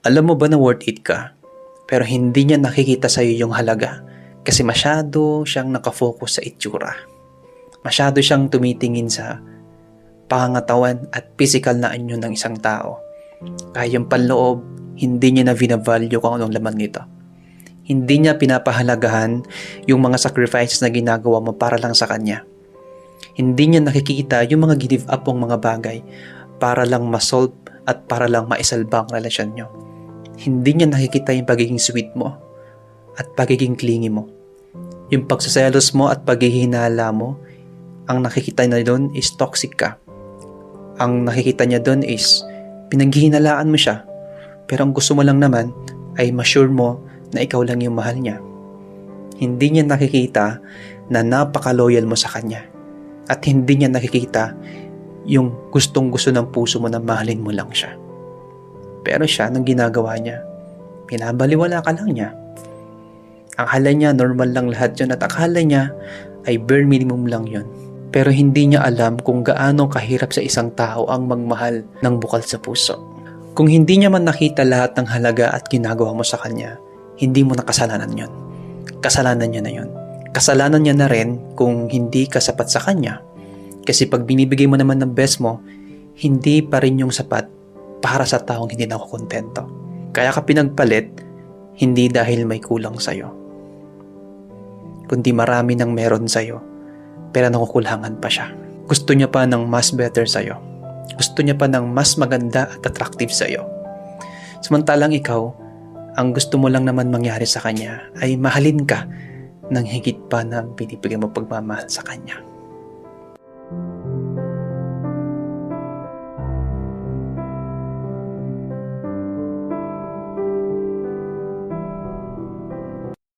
Alam mo ba na worth it ka? Pero hindi niya nakikita sa'yo yung halaga kasi masyado siyang nakafocus sa itsura. Masyado siyang tumitingin sa pangangatawan at physical na anyo ng isang tao. Kaya yung panloob, hindi niya na binavalue kung anong laman nito. Hindi niya pinapahalagahan yung mga sacrifices na ginagawa mo para lang sa kanya. Hindi niya nakikita yung mga give up mong mga bagay para lang ma-solve at para lang maisalba ang relasyon niyo. Hindi niya nakikita yung pagiging sweet mo at pagiging clingy mo. Yung pagsaselos mo at paghihinala mo, ang nakikita niya doon is toxic ka. Ang nakikita niya doon is pinaghihinalaan mo siya. Pero ang gusto mo lang naman ay ma-sure mo na ikaw lang yung mahal niya. Hindi niya nakikita na napaka-loyal mo sa kanya. At hindi niya nakikita yung gustong-gusto ng puso mo na mahalin mo lang siya. Pero siya, nang ginagawa niya, pinabaliwala ka lang niya. Akala niya normal lang lahat yun at akala niya ay bare minimum lang yun. Pero hindi niya alam kung gaano kahirap sa isang tao ang magmahal ng bukal sa puso. Kung hindi niya man nakita lahat ng halaga at ginagawa mo sa kanya, hindi mo na kasalanan yun. Kasalanan niya na yun. Kasalanan niya na rin kung hindi ka sapat sa kanya. Kasi pag binibigay mo naman ng best mo, hindi pa rin yung sapat para sa taong hindi nakukontento. Kaya ka pinagpalit, hindi dahil may kulang sa'yo, kundi marami nang meron sa'yo, pero nakukulangan pa siya. Gusto niya pa ng mas better sa'yo. Gusto niya pa ng mas maganda at attractive sa'yo. Samantalang ikaw, ang gusto mo lang naman mangyari sa kanya ay mahalin ka ng higit pa na binibigay mo pagmamahal sa kanya.